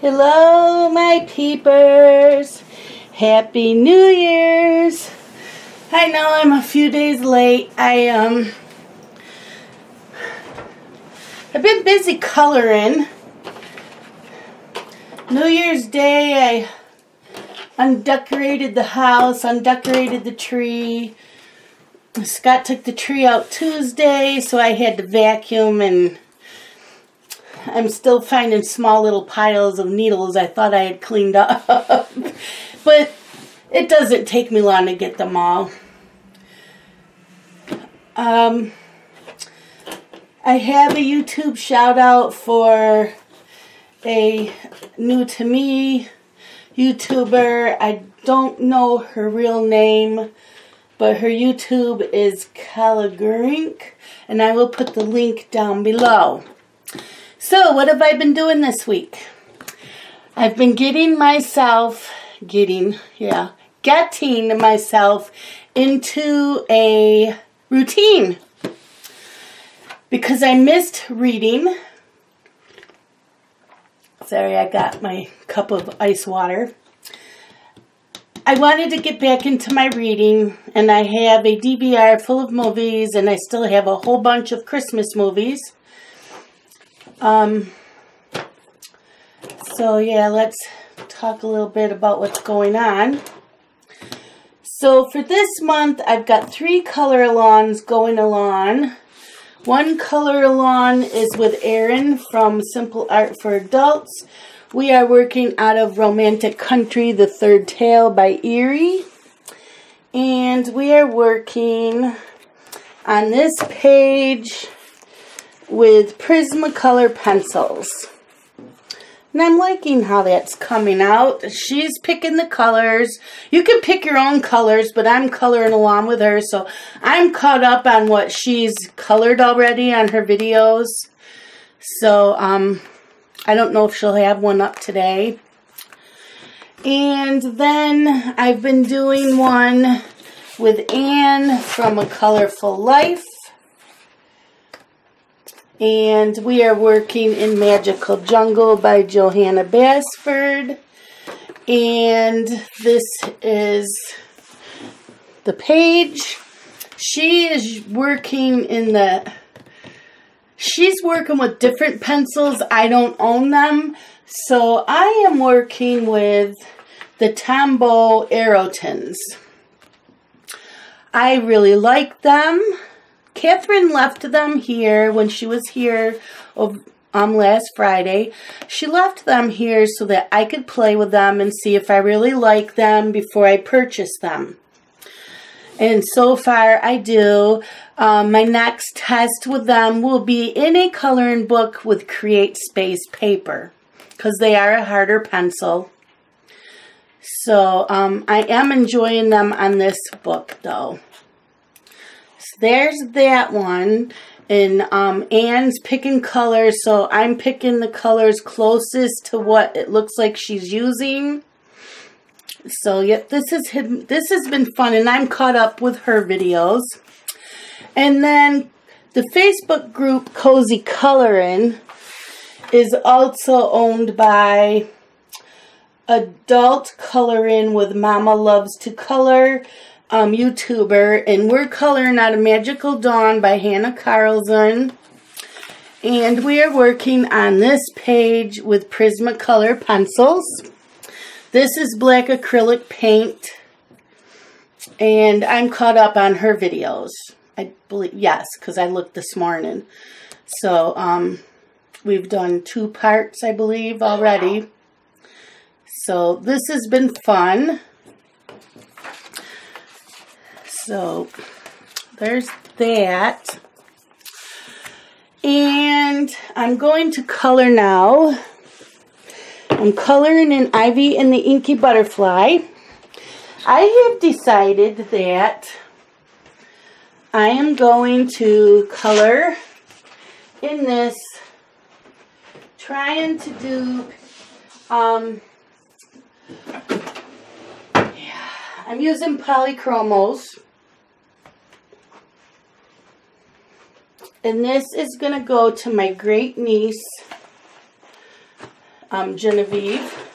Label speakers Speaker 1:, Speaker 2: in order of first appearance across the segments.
Speaker 1: Hello, my peepers. Happy New Year's. I know I'm a few days late. I've been busy coloring. New Year's Day, I undecorated the house, undecorated the tree. Scott took the tree out Tuesday, so I had to vacuum, and I'm still finding small little piles of needles I thought I had cleaned up. But it doesn't take me long to get them all. I have a YouTube shout out for a new to me YouTuber. I don't know her real name, but her YouTube is Caligurink, and I will put the link down below. So, what have I been doing this week? I've been getting myself into a routine because I missed reading. Sorry, I got my cup of ice water. I wanted to get back into my reading, and I have a DVR full of movies, and I still have a whole bunch of Christmas movies. So yeah, let's talk a little bit about what's going on. So for this month, I've got 3 color-alongs going along. One color-along is with Erin from Simple Art for Adults. We are working out of Romantic Country, The Third Tale by Eerie. And we are working on this page with Prismacolor pencils. And I'm liking how that's coming out. She's picking the colors. You can pick your own colors, but I'm coloring along with her, so I'm caught up on what she's colored already on her videos. So, I don't know if she'll have one up today. And then I've been doing one with Anne from A Colorful Life. And we are working in Magical Jungle by Johanna Basford. And this is the page. She is working she's working with different pencils. I don't own them. So I am working with the Tombow Aerotins. I really like them. Catherine left them here when she was here last Friday. She left them here so that I could play with them and see if I really like them before I purchase them. And so far I do. My next test with them will be in a coloring book with Create Space paper, because they are a harder pencil. So I am enjoying them on this book though. So there's that one. And Anne's picking colors, so I'm picking the colors closest to what it looks like she's using. So yep, this has been fun, and I'm caught up with her videos. And then the Facebook group Cozy Coloring is also owned by Adult Coloring with Mama Loves to Color YouTuber, and we're coloring out of Magical Dawn by Hannah Carlson. And we are working on this page with Prismacolor pencils. This is black acrylic paint, and I'm caught up on her videos. I believe, yes, because I looked this morning. So, we've done 2 parts, I believe, already. So, this has been fun. So, there's that. And I'm going to color now. I'm coloring in Ivy and the Inky Butterfly. I have decided that I am going to color in this, trying to do, I'm using polychromos. And this is going to go to my great niece, Genevieve.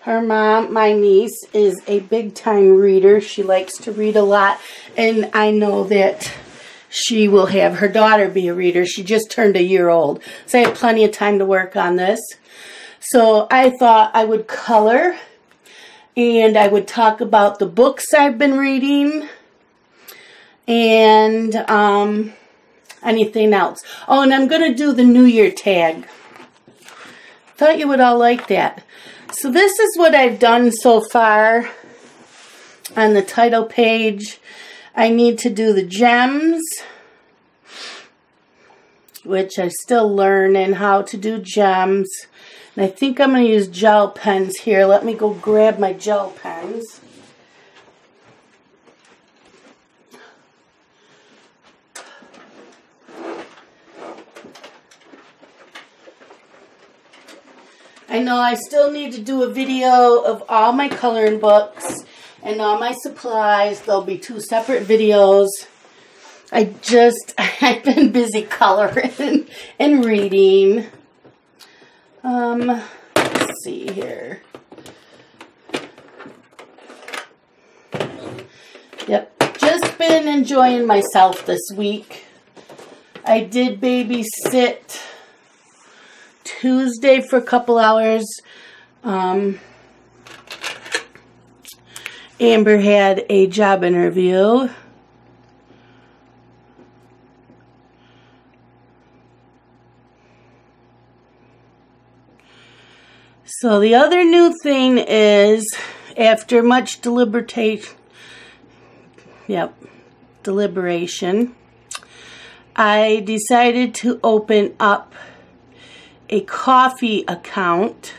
Speaker 1: Her mom, my niece, is a big-time reader. She likes to read a lot, and I know that she will have her daughter be a reader. She just turned a year old, so I have plenty of time to work on this. So I thought I would color, and I would talk about the books I've been reading, and anything else. Oh, and I'm going to do the New Year tag. Thought you would all like that. So this is what I've done so far on the title page. I need to do the gems, which I'm still learning how to do gems. And I think I'm going to use gel pens here. Let me go grab my gel pens. I know I still need to do a video of all my coloring books and all my supplies. There'll be 2 separate videos. I've been busy coloring and reading. Let's see here. Yep, just been enjoying myself this week. I did babysit Tuesday for a couple hours. Amber had a job interview. So the other new thing is, after much deliberation, I decided to open up a Ko-fi account,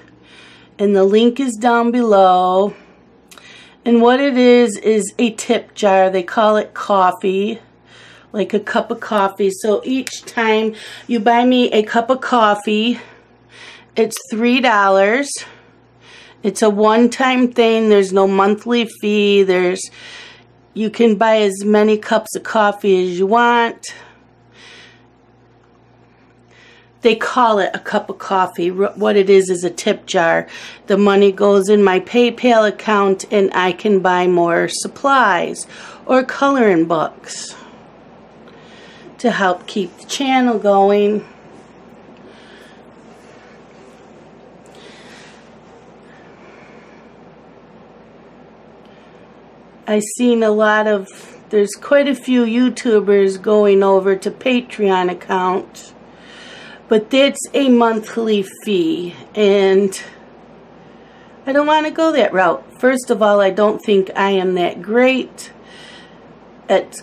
Speaker 1: and the link is down below. And what it is a tip jar. They call it coffee, like a cup of coffee. So each time you buy me a cup of coffee, it's $3. It's a one-time thing. There's no monthly fee. You can buy as many cups of coffee as you want. They call it a cup of coffee. What it is a tip jar. The money goes in my PayPal account, and I can buy more supplies or coloring books to help keep the channel going. I've seen there's quite a few YouTubers going over to Patreon account. But that's a monthly fee, and I don't want to go that route. First of all, I don't think I am that great at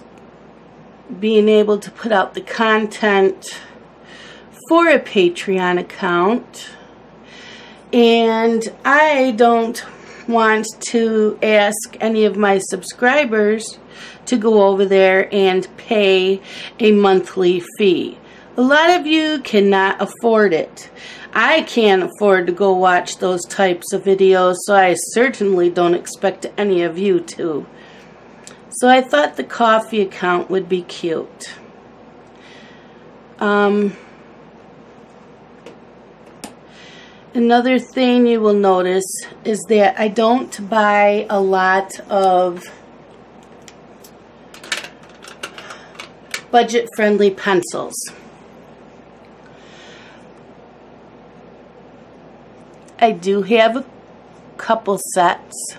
Speaker 1: being able to put out the content for a Patreon account. And I don't want to ask any of my subscribers to go over there and pay a monthly fee. A lot of you cannot afford it. I can't afford to go watch those types of videos, so I certainly don't expect any of you to. So I thought the coffee account would be cute. Another thing you will notice is that I don't buy a lot of budget-friendly pencils. I do have a couple sets,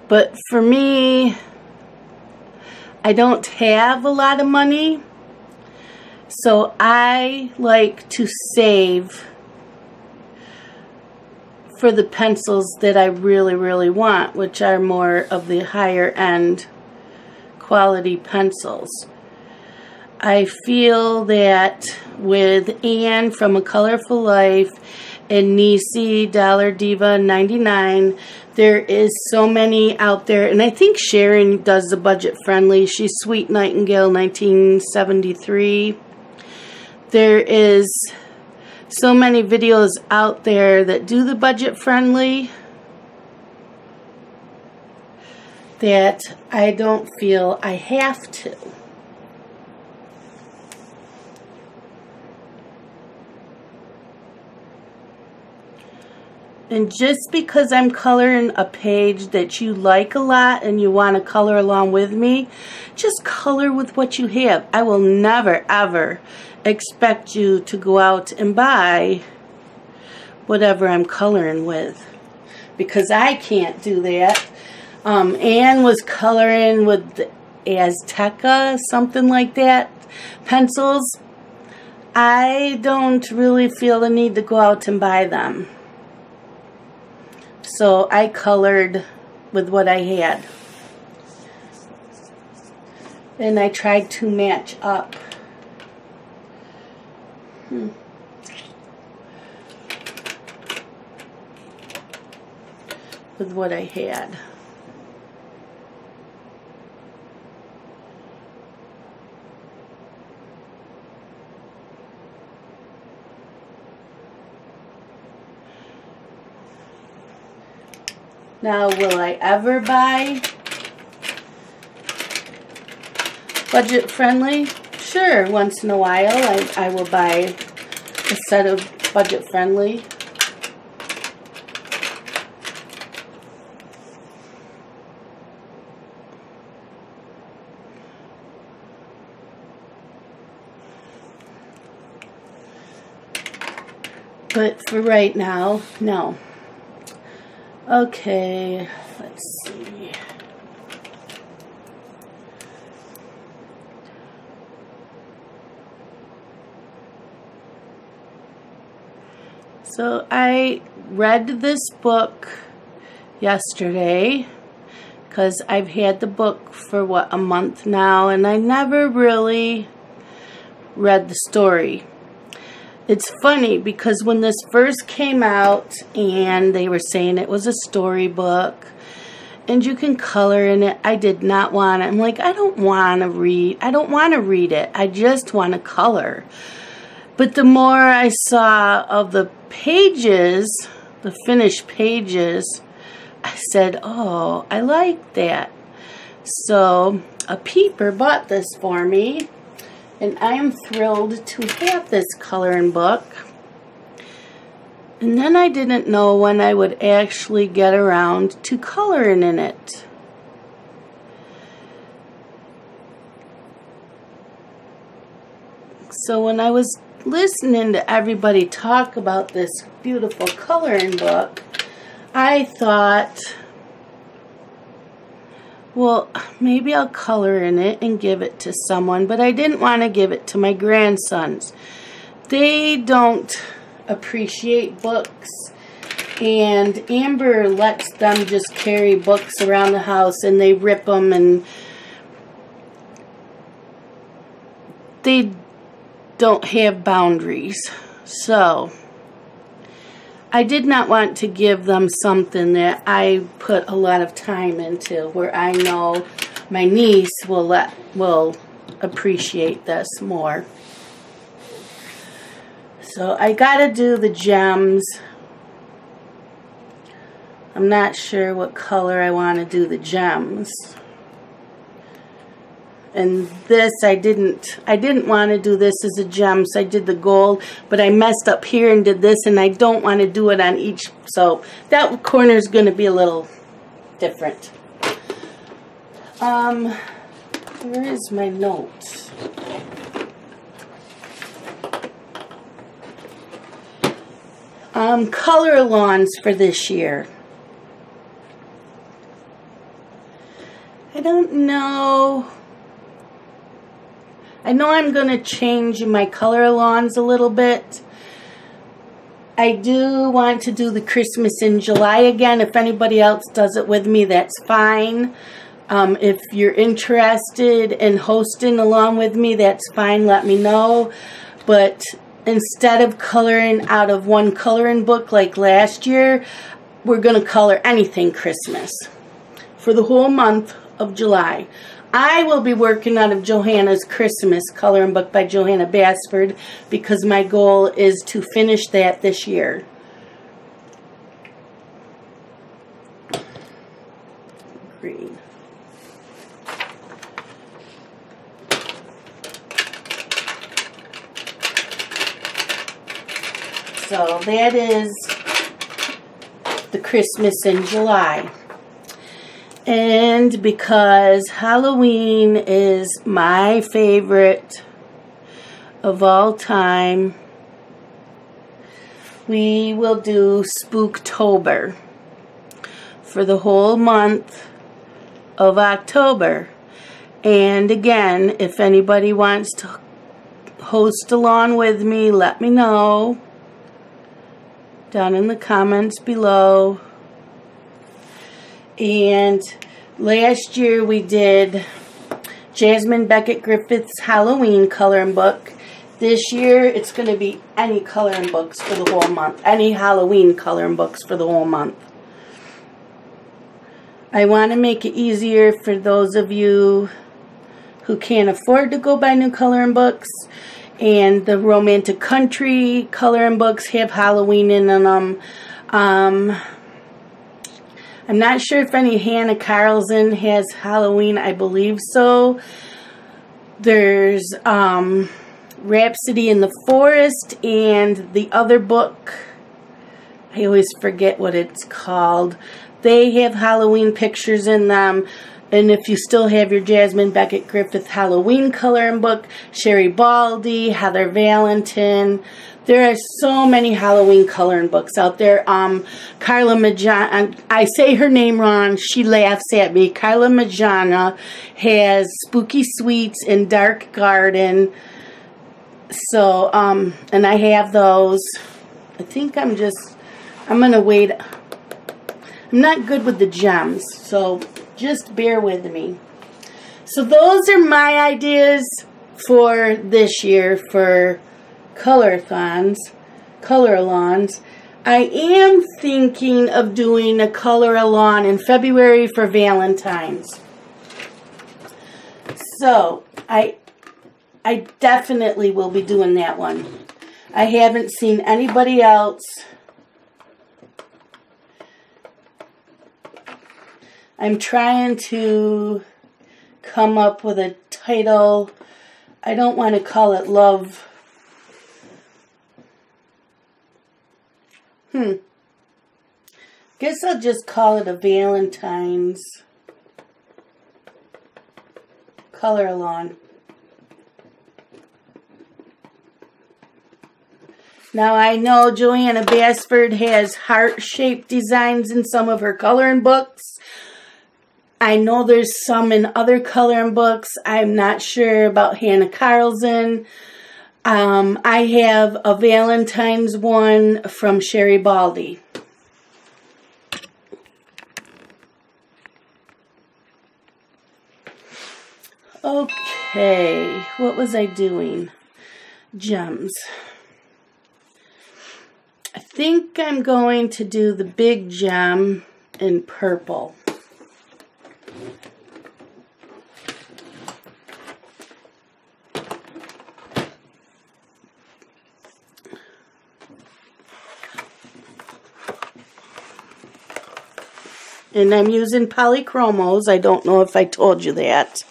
Speaker 1: but for me, I don't have a lot of money, so I like to save for the pencils that I really, really want, which are more of the higher end quality pencils. I feel that with Anne from A Colorful Life and Nisi Dollar Diva 99, there is so many out there, and I think Sharon does the budget friendly. She's Sweet Nightingale 1973. There is so many videos out there that do the budget friendly that I don't feel I have to. And just because I'm coloring a page that you like a lot and you want to color along with me, just color with what you have. I will never, ever expect you to go out and buy whatever I'm coloring with, because I can't do that. Anne was coloring with the Azteca, something like that, pencils. I don't really feel the need to go out and buy them. So I colored with what I had. And I tried to match up. With what I had. Now, will I ever buy budget friendly? Sure, once in a while I will buy a set of budget friendly. But for right now, no. Okay, let's see. So I read this book yesterday because I've had the book for a month now, and I never really read the story. It's funny because when this first came out and they were saying it was a storybook and you can color in it, I did not want it. I'm like, I don't want to read. I don't want to read it. I just want to color. But the more I saw of the pages, the finished pages, I said, oh, I like that. So a peeper bought this for me. And I am thrilled to have this coloring book. And then I didn't know when I would actually get around to coloring in it. So when I was listening to everybody talk about this beautiful coloring book, I thought, well, maybe I'll color in it and give it to someone, but I didn't want to give it to my grandsons. They don't appreciate books, and Amber lets them just carry books around the house and they rip them, and they don't have boundaries. So I did not want to give them something that I put a lot of time into, where I know my niece will appreciate this more. So I gotta do the gems. I'm not sure what color I want to do the gems. And this, I didn't want to do this as a gem, so I did the gold, but I messed up here and did this, and I don't want to do it on each, so that corner is going to be a little different. Where is my note? Color alongs for this year. I don't know. I know I'm going to change my color alongs a little bit. I do want to do the Christmas in July again. If anybody else does it with me, that's fine. If you're interested in hosting along with me, that's fine. Let me know. But instead of coloring out of one coloring book like last year, we're going to color anything Christmas for the whole month of July. I will be working out of Johanna's Christmas coloring book by Johanna Basford, because my goal is to finish that this year. Green. So that is the Christmas in July. And because Halloween is my favorite of all time, we will do Spooktober for the whole month of October. And again, if anybody wants to host along with me, let me know down in the comments below. And last year we did Jasmine Beckett Griffith's Halloween coloring book. This year it's going to be any coloring books for the whole month. Any Halloween coloring books for the whole month. I want to make it easier for those of you who can't afford to go buy new coloring books. And the Romantic Country coloring books have Halloween in them. I'm not sure if any Hannah Carlson has Halloween. I believe so. There's Rhapsody in the Forest, and the other book, I always forget what it's called. They have Halloween pictures in them. And if you still have your Jasmine Beckett Griffith Halloween coloring book, Sherry Baldy, Heather Valentin. There are so many Halloween coloring books out there. Carla Majana, I say her name wrong, she laughs at me. Carla Majana has Spooky Sweets and Dark Garden. So, and I have those. I think I'm going to wait. I'm not good with the gems, so just bear with me. So those are my ideas for this year for color-alongs. I am thinking of doing a color-along in February for Valentine's. So I definitely will be doing that one. I haven't seen anybody else. I'm trying to come up with a title. I don't want to call it love. Guess I'll just call it a Valentine's color along. Now I know Joanna Basford has heart-shaped designs in some of her coloring books. I know there's some in other coloring books. I'm not sure about Hannah Carlson. I have a Valentine's one from Sherry Baldy. Okay, what was I doing? Gems. I think I'm going to do the big gem in purple. And I'm using polychromos. I don't know if I told you that.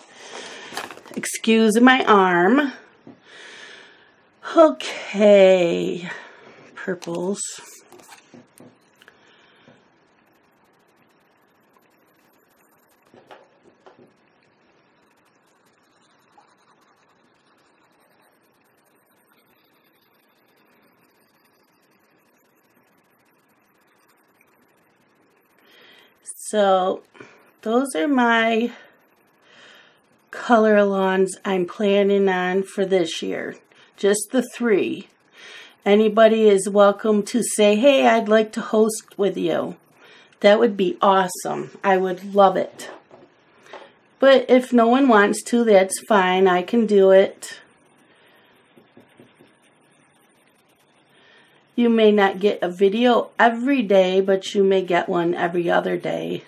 Speaker 1: Excuse my arm. Okay. Purples. So, those are my color alongs I'm planning on for this year. Just the 3. Anybody is welcome to say, hey, I'd like to host with you. That would be awesome. I would love it. But if no one wants to, that's fine. I can do it. You may not get a video every day, but you may get one every other day.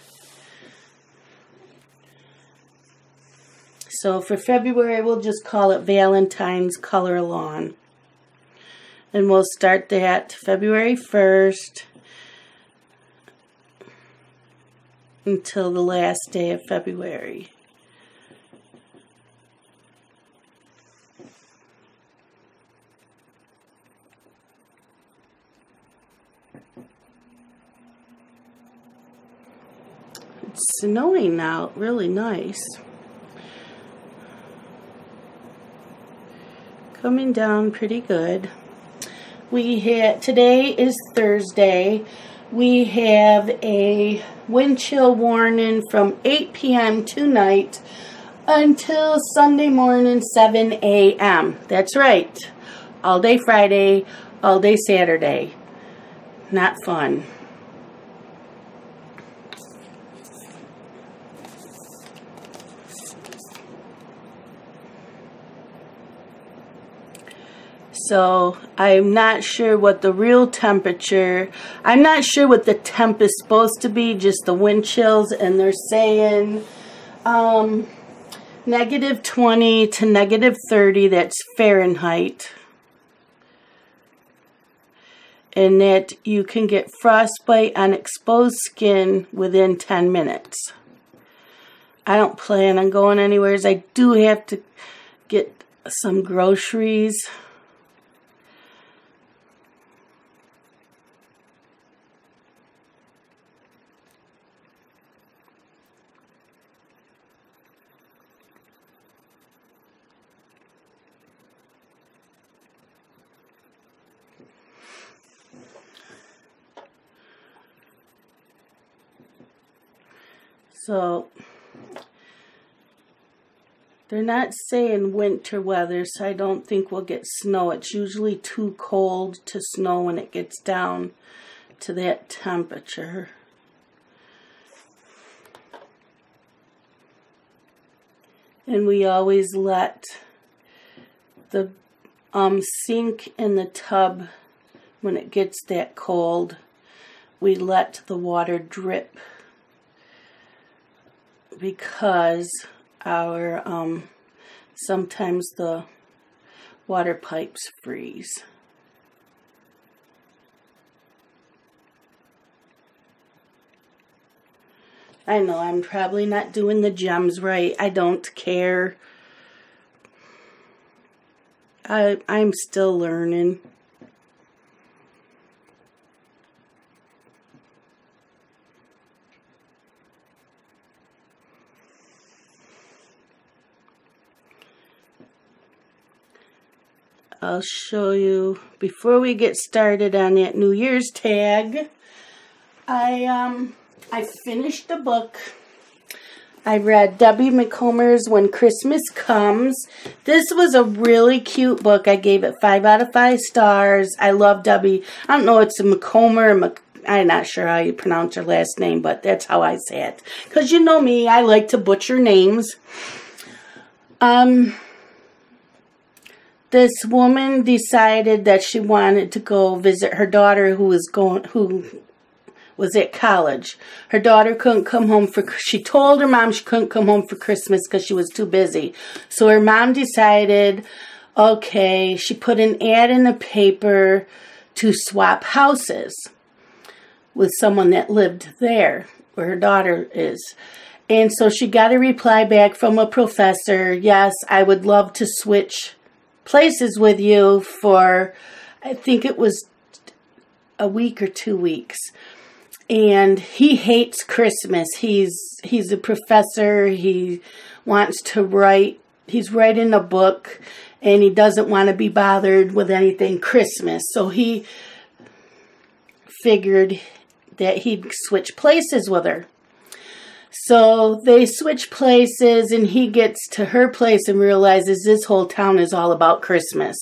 Speaker 1: So for February, we'll just call it Valentine's Color Along. And we'll start that February 1st until the last day of February. It's snowing out, really nice. Coming down pretty good. Today is Thursday. We have a wind chill warning from 8 p.m. tonight until Sunday morning, 7 a.m. That's right. All day Friday, all day Saturday. Not fun. So I'm not sure what the real temperature, I'm not sure what the temp is supposed to be, just the wind chills, and they're saying negative 20 to negative 30, that's Fahrenheit. And that you can get frostbite on exposed skin within 10 minutes. I don't plan on going anywhere. I do have to get some groceries. So, they're not saying winter weather, so I don't think we'll get snow. It's usually too cold to snow when it gets down to that temperature. And we always let the sink in the tub, when it gets that cold, we let the water drip. Because our sometimes the water pipes freeze. I know I'm probably not doing the gems right. I don't care. I'm still learning. I'll show you, before we get started on that New Year's tag, I finished the book. I read Debbie Macomber's When Christmas Comes. This was a really cute book. I gave it 5 out of 5 stars. I love Debbie. I don't know if it's a Macomber, I'm not sure how you pronounce her last name, but that's how I say it. Because you know me, I like to butcher names. This woman decided that she wanted to go visit her daughter who was at college. Her daughter couldn't come home she told her mom she couldn't come home for Christmas because she was too busy. So her mom decided, okay, she put an ad in the paper to swap houses with someone that lived there, where her daughter is. And so she got a reply back from a professor, yes, I would love to switch places with you for, I think it was a week or 2 weeks. And he hates Christmas. He's a professor. He wants to write. He's writing a book, and he doesn't want to be bothered with anything Christmas. So he figured that he'd switch places with her. So they switch places, and he gets to her place and realizes this whole town is all about Christmas.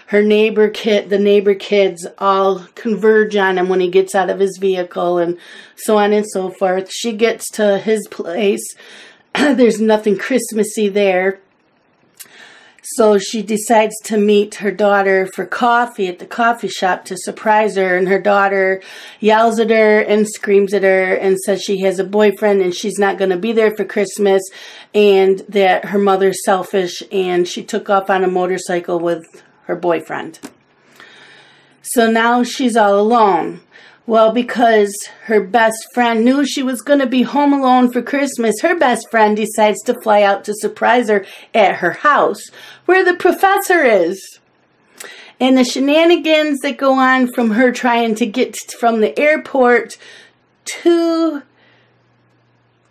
Speaker 1: The neighbor kids all converge on him when he gets out of his vehicle, and so on and so forth. She gets to his place. There's nothing Christmassy there. So she decides to meet her daughter for coffee at the coffee shop to surprise her. And her daughter yells at her and screams at her and says she has a boyfriend and she's not going to be there for Christmas, and that her mother's selfish and she took off on a motorcycle with her boyfriend. So now she's all alone. Well, because her best friend knew she was going to be home alone for Christmas, her best friend decides to fly out to surprise her at her house, where the professor is. And the shenanigans that go on from her trying to get from the airport to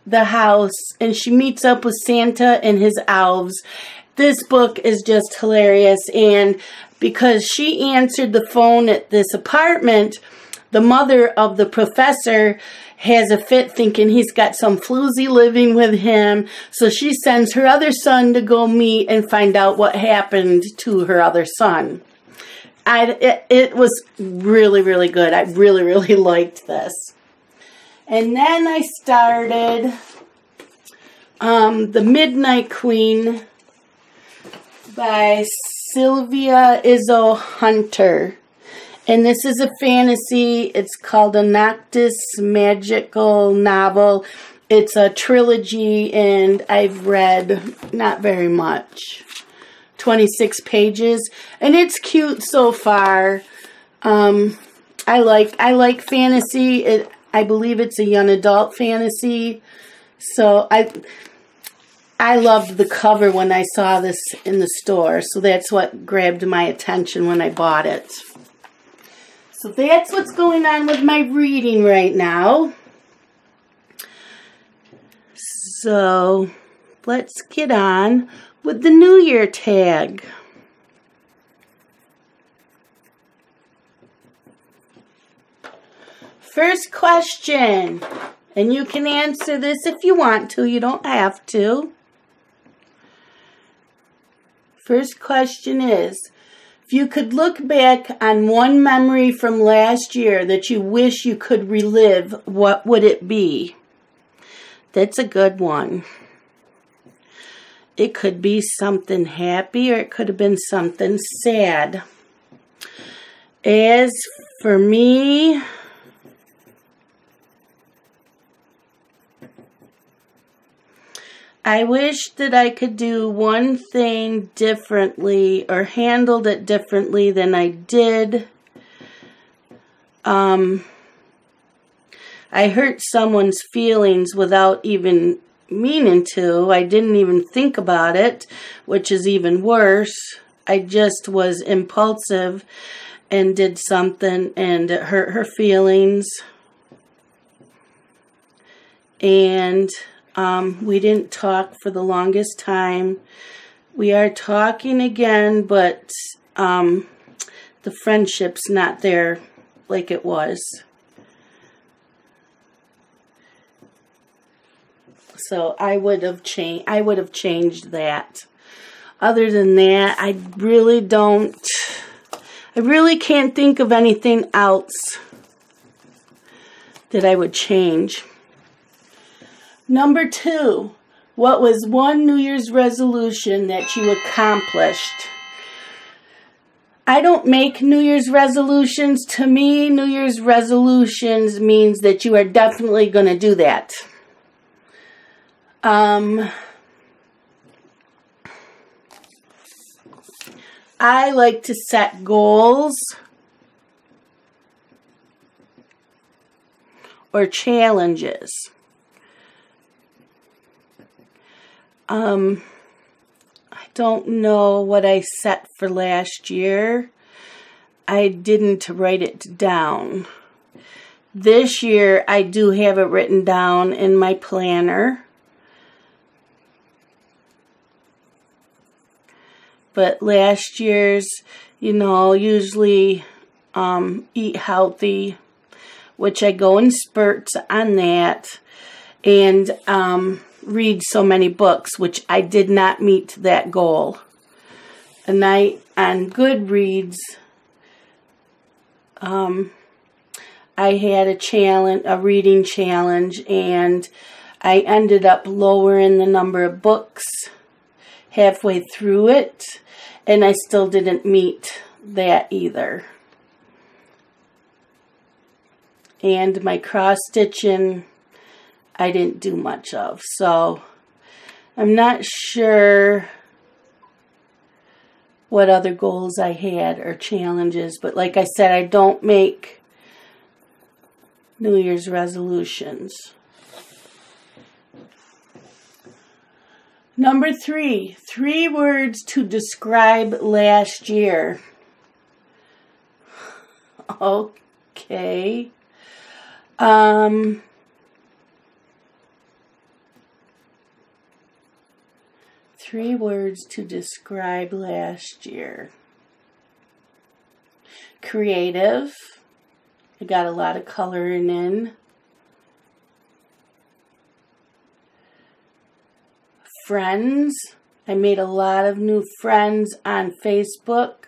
Speaker 1: the house and she meets up with Santa and his elves. This book is just hilarious, and because she answered the phone at this apartment, the mother of the professor has a fit thinking he's got some floozy living with him, so she sends her other son to go meet and find out what happened to her other son. It was really, really good. I really, really liked this. And then I started The Midnight Queen by Sylvia Izzo Hunter. And this is a fantasy. It's called a Noctis magical novel. It's a trilogy, and I've read not very much. 26 pages, and it's cute so far. I like fantasy. I believe it's a young adult fantasy. So I loved the cover when I saw this in the store. So that's what grabbed my attention when I bought it. So that's what's going on with my reading right now. So let's get on with the New Year tag. First question, and you can answer this if you want to, you don't have to. First question is, if you could look back on one memory from last year that you wish you could relive, what would it be? That's a good one. It could be something happy or it could have been something sad. As for me, I wish that I could do one thing differently or handled it differently than I did. I hurt someone's feelings without even meaning to. I didn't even think about it, which is even worse. I just was impulsive and did something, and it hurt her feelings. And we didn't talk for the longest time. We are talking again, but the friendship's not there like it was. So I would have changed that. Other than that, I really can't think of anything else that I would change. Number 2, what was one New Year's resolution that you accomplished? I don't make New Year's resolutions. To me, New Year's resolutions means that you are definitely going to do that. I like to set goals or challenges. I don't know what I set for last year. I didn't write it down. This year, I do have it written down in my planner. But last year's, usually eat healthy, which I go in spurts on that, and read so many books, which I did not meet that goal. A night on Goodreads, I had a reading challenge, and I ended up lowering the number of books halfway through it, and I still didn't meet that either. And my cross-stitching, I didn't do much of. So I'm not sure what other goals I had or challenges. But like I said, I don't make New Year's resolutions. Number 3, 3 words to describe last year. Okay. 3 words to describe last year. Creative. I got a lot of coloring in. Friends. I made a lot of new friends on Facebook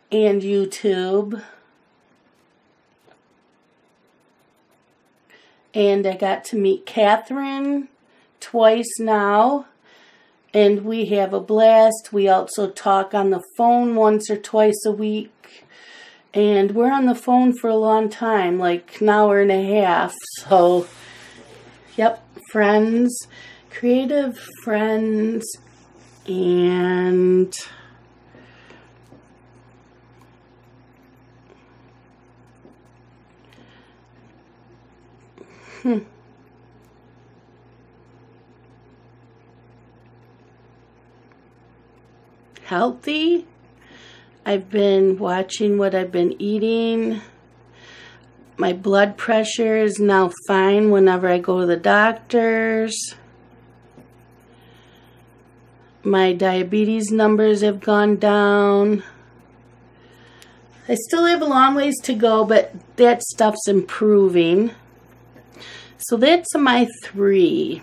Speaker 1: and YouTube. And I got to meet Catherine twice now. And we have a blast. We also talk on the phone once or twice a week. And we're on the phone for a long time, like an hour and a half. So, yep, friends, creative friends, and healthy. I've been watching what I've been eating. My blood pressure is now fine whenever I go to the doctor's. My diabetes numbers have gone down. I still have a long ways to go, but that stuff's improving. So that's my 3.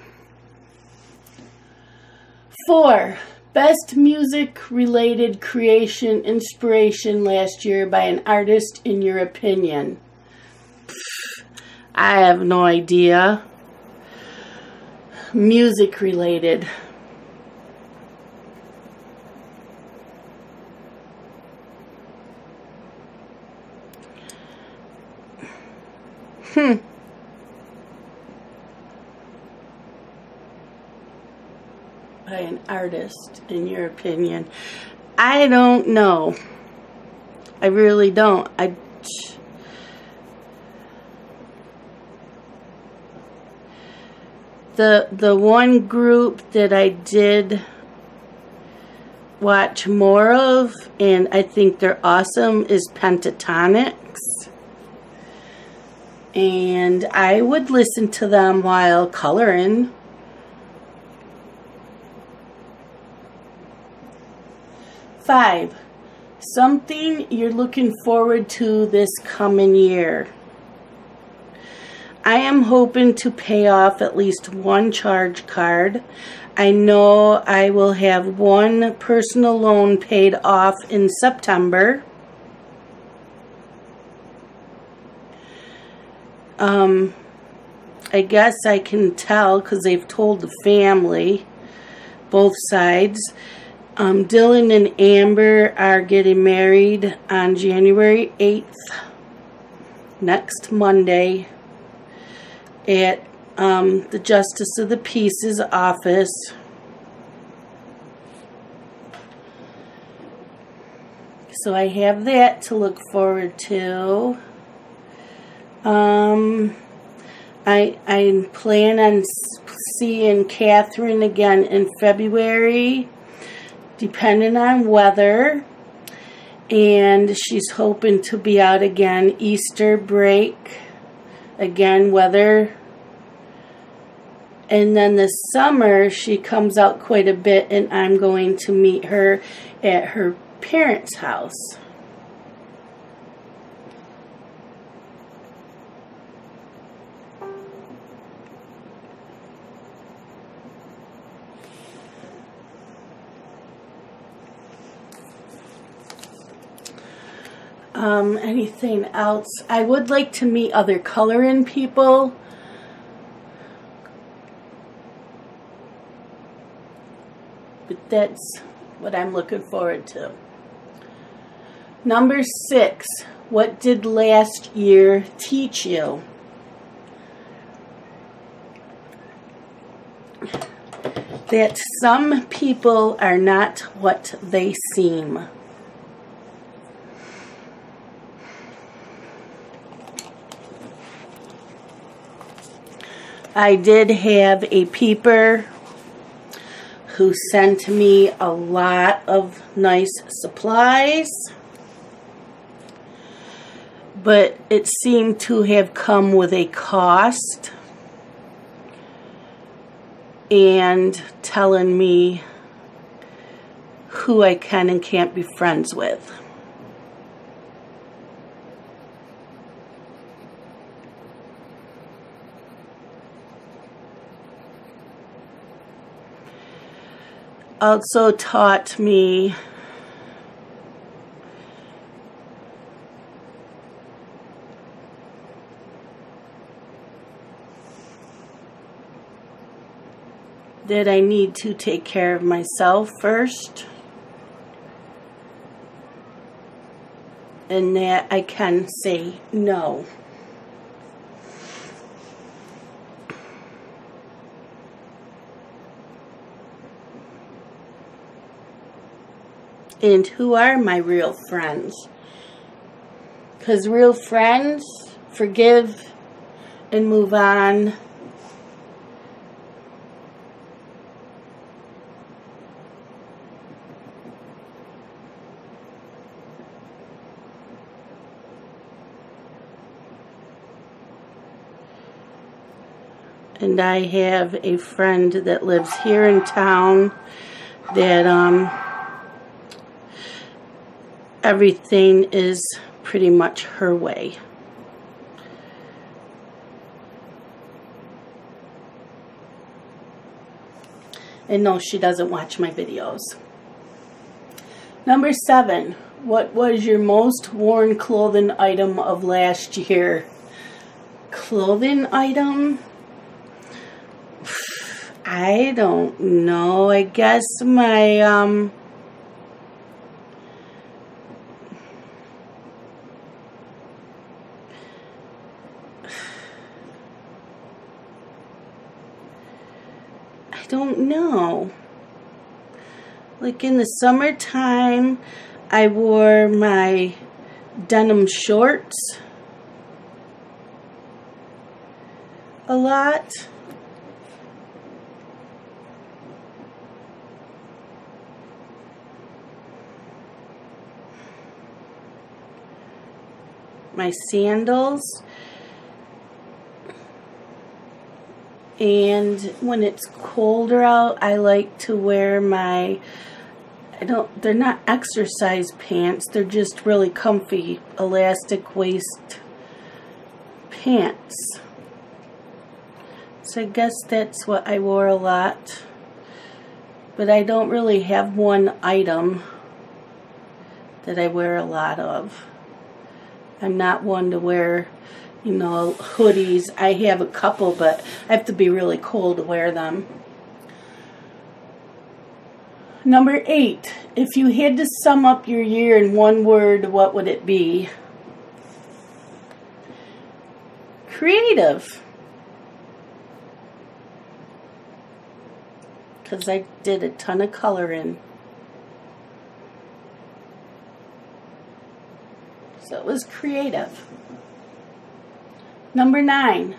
Speaker 1: 4. Best music-related creation inspiration last year by an artist, in your opinion. I have no idea. Music-related. By an artist, in your opinion. I don't know. I really don't. The one group that I did watch more of, and I think they're awesome, is Pentatonix. And I would listen to them while coloring. Five, something you're looking forward to this coming year. I am hoping to pay off at least one charge card. I know I will have one personal loan paid off in September. I guess I can tell because they've told the family, both sides. Dylan and Amber are getting married on January 8th, next Monday, at the Justice of the Peace's office. So I have that to look forward to. I plan on seeing Catherine again in February, depending on weather, and she's hoping to be out again Easter break, again weather, and then this summer she comes out quite a bit, and I'm going to meet her at her parents' house. Anything else? I would like to meet other coloring people. But that's what I'm looking forward to. Number 6. What did last year teach you? That some people are not what they seem. I did have a peeper who sent me a lot of nice supplies, but it seemed to have come with a cost. and telling me who I can and can't be friends with. Also taught me that I need to take care of myself first, and that I can say no. And who are my real friends? Because real friends forgive and move on. And I have a friend that lives here in town that everything is pretty much her way. And no, she doesn't watch my videos. Number 7, what was your most worn clothing item of last year? Clothing item? I don't know. I guess my I don't know. Like in the summertime, I wore my denim shorts a lot. My sandals. And when it's colder out, I like to wear my, they're not exercise pants, they're just really comfy elastic waist pants. So I guess that's what I wore a lot. But I don't really have one item that I wear a lot of. I'm not one to wear, you know, hoodies. I have a couple, but I have to be really cold to wear them. Number 8, if you had to sum up your year in one word, what would it be? Creative. Because I did a ton of coloring. So it was creative. Number 9,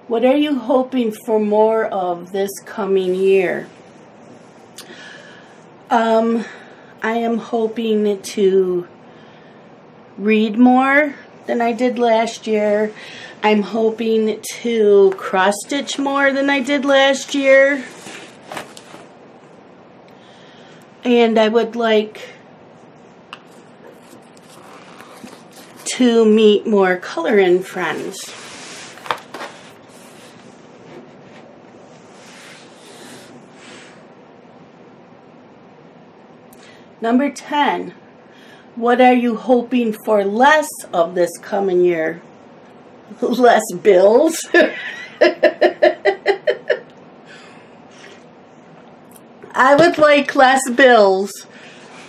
Speaker 1: what are you hoping for more of this coming year? I am hoping to read more than I did last year. I'm hoping to cross stitch more than I did last year. And I would like to meet more coloring friends. Number 10, what are you hoping for less of this coming year? Less bills? I would like less bills.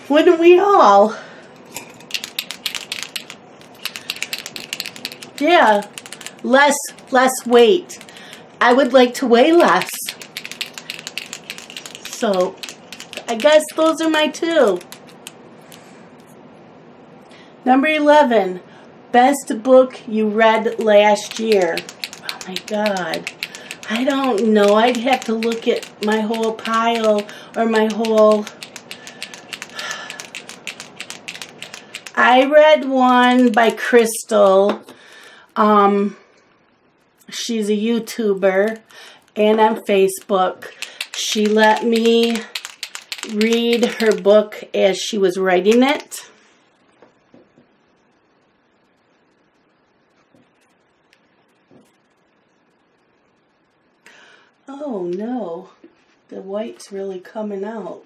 Speaker 1: Wouldn't we all? Yeah, less weight. I would like to weigh less. So, I guess those are my 2. Number 11, best book you read last year. Oh my God. I don't know. I'd have to look at my whole pile or my whole... I read one by Crystal. She's a YouTuber and on Facebook. She let me read her book as she was writing it. Oh no, the white's really coming out.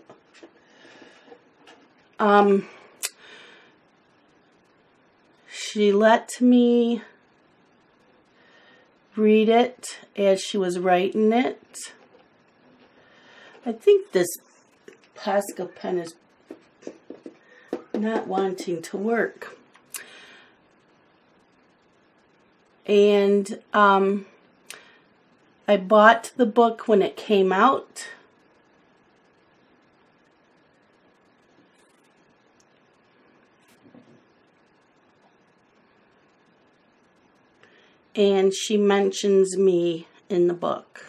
Speaker 1: She let me read it as she was writing it. I think this Posca pen is not wanting to work. And I bought the book when it came out. And she mentions me in the book.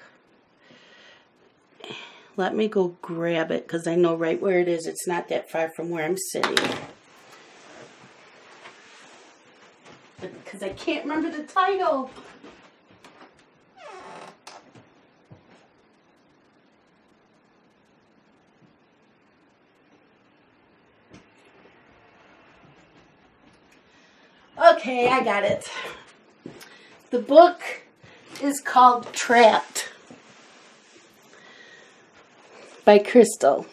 Speaker 1: Let me go grab it because I know right where it is. It's not that far from where I'm sitting. Because I can't remember the title. Okay, I got it. The book is called Trapped by Crystal.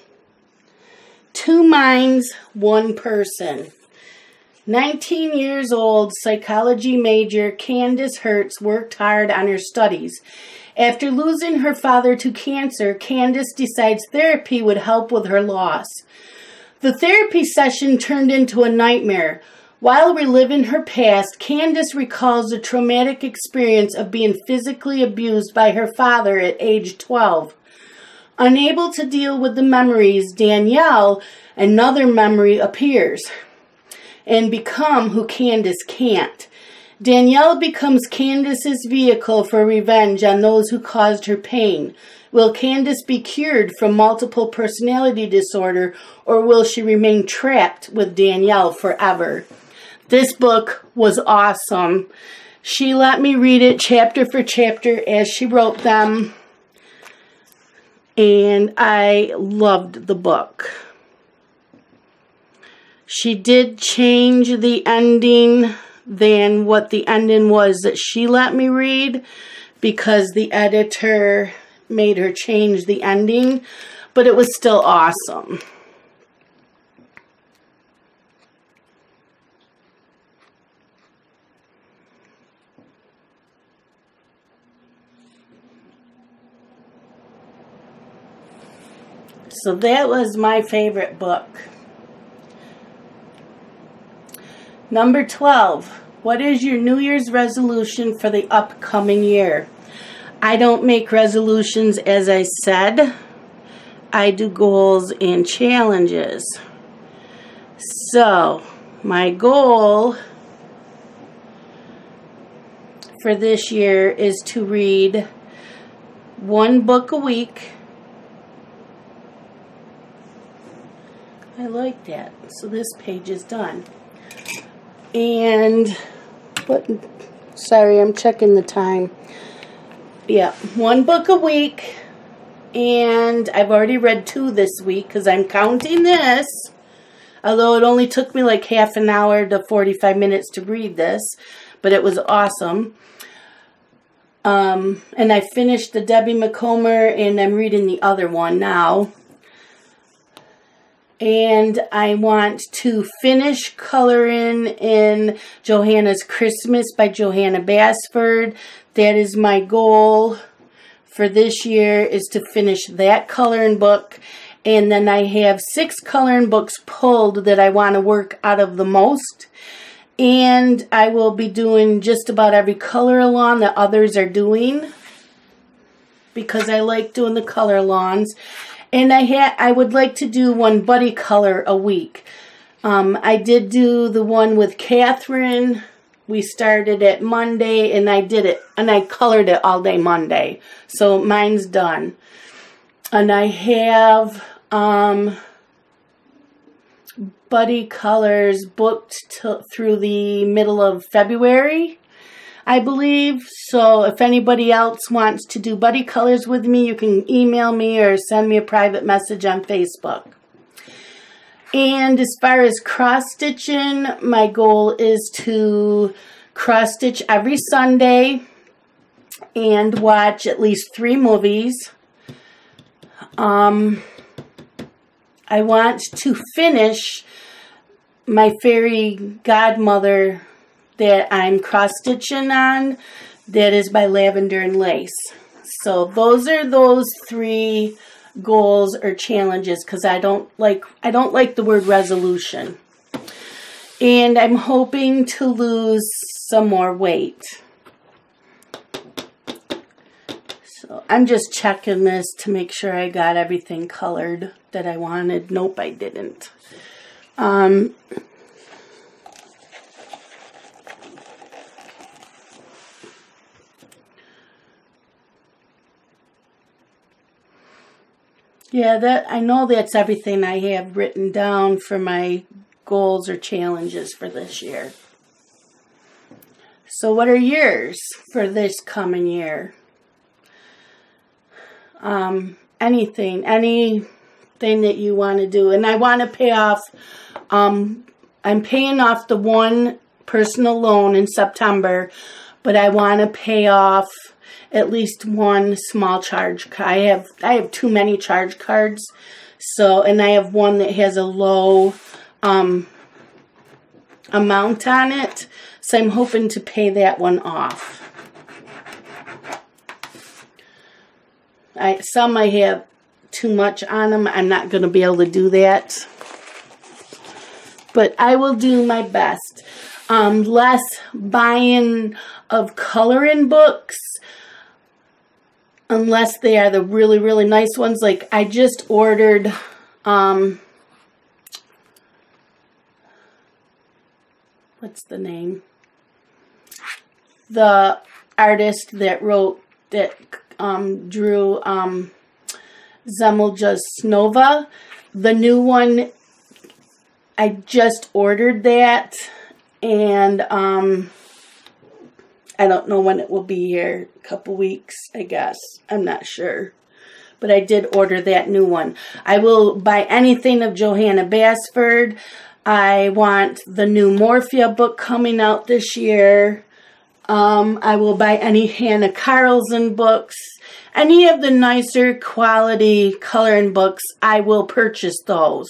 Speaker 1: 2 minds, 1 person. 19 years old, psychology major Candace Hertz worked hard on her studies. After losing her father to cancer, Candace decides therapy would help with her loss. The therapy session turned into a nightmare. While reliving her past, Candace recalls the traumatic experience of being physically abused by her father at age 12. Unable to deal with the memories, Danielle, another memory, appears and become who Candace can't. Danielle becomes Candace's vehicle for revenge on those who caused her pain. Will Candace be cured from multiple personality disorder, or will she remain trapped with Danielle forever? This book was awesome. She let me read it chapter for chapter as she wrote them, and I loved the book. She did change the ending than what the ending was that she let me read because the editor made her change the ending, but it was still awesome. So that was my favorite book. Number 12. What is your New Year's resolution for the upcoming year? I don't make resolutions, as I said. I do goals and challenges. So, my goal for this year is to read 1 book a week. I like that. So this page is done. And, sorry, I'm checking the time. Yeah, 1 book a week. And I've already read 2 this week because I'm counting this. Although it only took me like half an hour to 45 minutes to read this. But it was awesome. And I finished the Debbie McComber and I'm reading the other one now. And I want to finish coloring in Johanna's Christmas by Johanna Basford. That is my goal for this year, is to finish that coloring book. And then I have 6 coloring books pulled that I want to work out of the most. And I will be doing just about every color along that others are doing, because I like doing the color alongs. And I would like to do 1 buddy color a week. I did do the one with Catherine. We started it Monday, and I did it, and I colored it all day Monday. So mine's done. And I have buddy colors booked through the middle of February. I believe. So if anybody else wants to do buddy colors with me, you can email me or send me a private message on Facebook. And as far as cross stitching, my goal is to cross stitch every Sunday and watch at least 3 movies. I want to finish my fairy godmother that I'm cross stitching on. That is by Lavender and Lace. So those are those 3 goals or challenges, because I don't like the word resolution. And I'm hoping to lose some more weight. So I'm just checking this to make sure I got everything colored that I wanted. Nope, I didn't. Yeah, I know that's everything I have written down for my goals or challenges for this year. So what are yours for this coming year? Anything that you want to do. And I want to pay off, I'm paying off the one personal loan in September, but I want to pay off at least one small charge. I have too many charge cards. So, and I have one that has a low amount on it. So I'm hoping to pay that one off. Some I have too much on them. I'm not going to be able to do that. But I will do my best. Less buying of coloring books, unless they are the really, really nice ones. Like I just ordered what's the name? The artist that drew Zemlja Snova. The new one, I just ordered that, and I don't know when it will be here. A couple weeks, I guess. I'm not sure. But I did order that new one. I will buy anything of Johanna Basford. I want the new Morphia book coming out this year. I will buy any Hannah Carlson books. Any of the nicer quality coloring books, I will purchase those.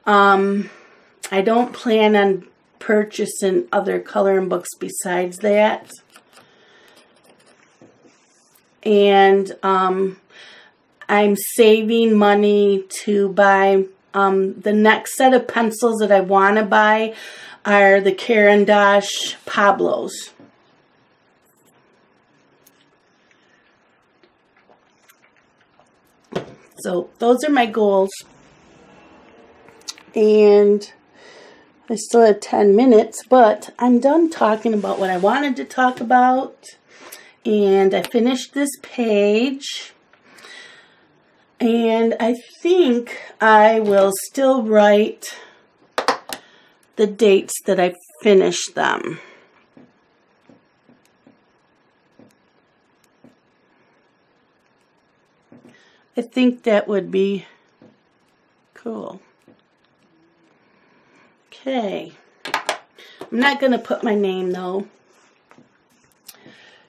Speaker 1: I don't plan on purchasing other coloring books besides that. And I'm saving money to buy the next set of pencils that I want to buy are the Caran d'Ache Pablos. So those are my goals. And I still have 10 minutes, but I'm done talking about what I wanted to talk about. And I finished this page. And I think I will still write the dates that I finished them. I think that would be cool. Okay. I'm not going to put my name though,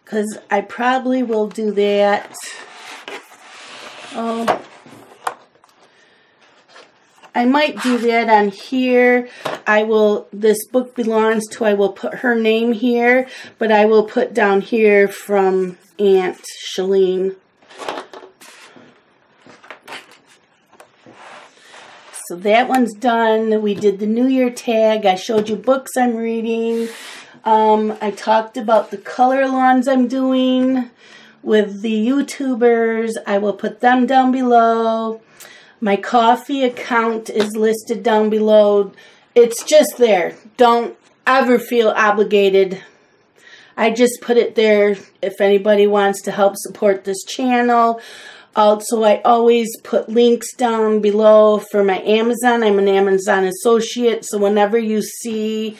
Speaker 1: because I probably will do that. Oh, I might do that on here. This book belongs to, I will put her name here, but I will put down here from Aunt Shalene. So that one's done. We did the New Year tag. I showed you books I'm reading. I talked about the color alongs I'm doing with the YouTubers. I will put them down below. My Ko-fi account is listed down below. It's just there. Don't ever feel obligated. I just put it there if anybody wants to help support this channel. Also, I always put links down below for my Amazon. I'm an Amazon associate, so whenever you see,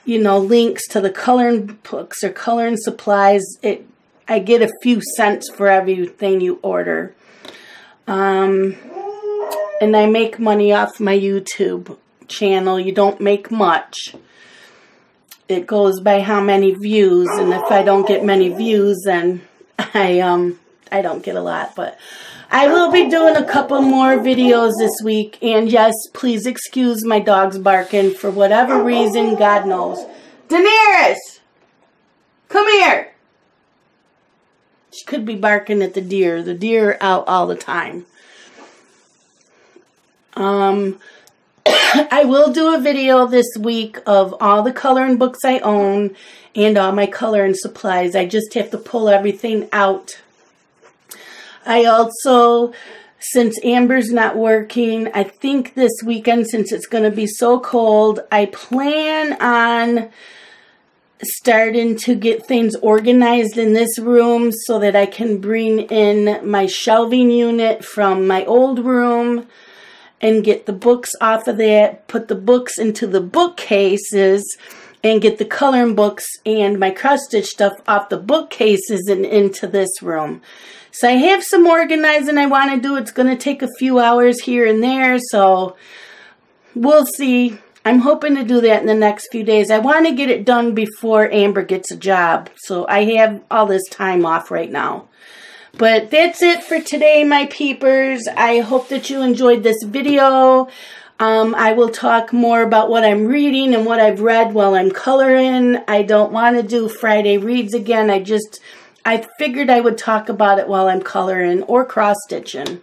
Speaker 1: you know, links to the coloring books or coloring supplies, I get a few cents for everything you order. And I make money off my YouTube channel. You don't make much. It goes by how many views, and if I don't get many views, then I don't get a lot. But I will be doing a couple more videos this week, and yes, please excuse my dogs barking for whatever reason, God knows. Daenerys, come here. She could be barking at the deer. The deer are out all the time. I will do a video this week of all the coloring books I own and all my coloring supplies. I just have to pull everything out. I also, since Amber's not working, I think this weekend, since it's going to be so cold, I plan on starting to get things organized in this room so that I can bring in my shelving unit from my old room and get the books off of that, put the books into the bookcases, and get the coloring books and my cross-stitch stuff off the bookcases and into this room. So I have some organizing I want to do. It's going to take a few hours here and there, so we'll see. I'm hoping to do that in the next few days. I want to get it done before Amber gets a job, so I have all this time off right now. But that's it for today, my peepers. I hope that you enjoyed this video. I will talk more about what I'm reading and what I've read while I'm coloring. I don't want to do Friday reads again. I figured I would talk about it while I'm coloring or cross-stitching.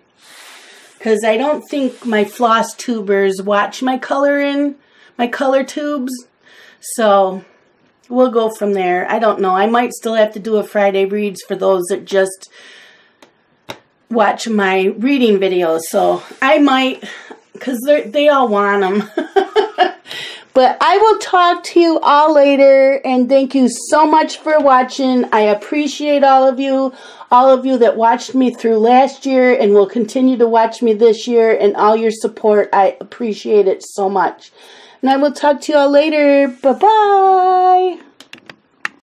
Speaker 1: Because I don't think my floss tubers watch my coloring, my color tubes. So we'll go from there. I don't know. I might still have to do a Friday reads for those that just watch my reading videos. So I might, because they all want them. But I will talk to you all later, and thank you so much for watching. I appreciate all of you that watched me through last year and will continue to watch me this year, and all your support. I appreciate it so much. And I will talk to you all later. Bye-bye.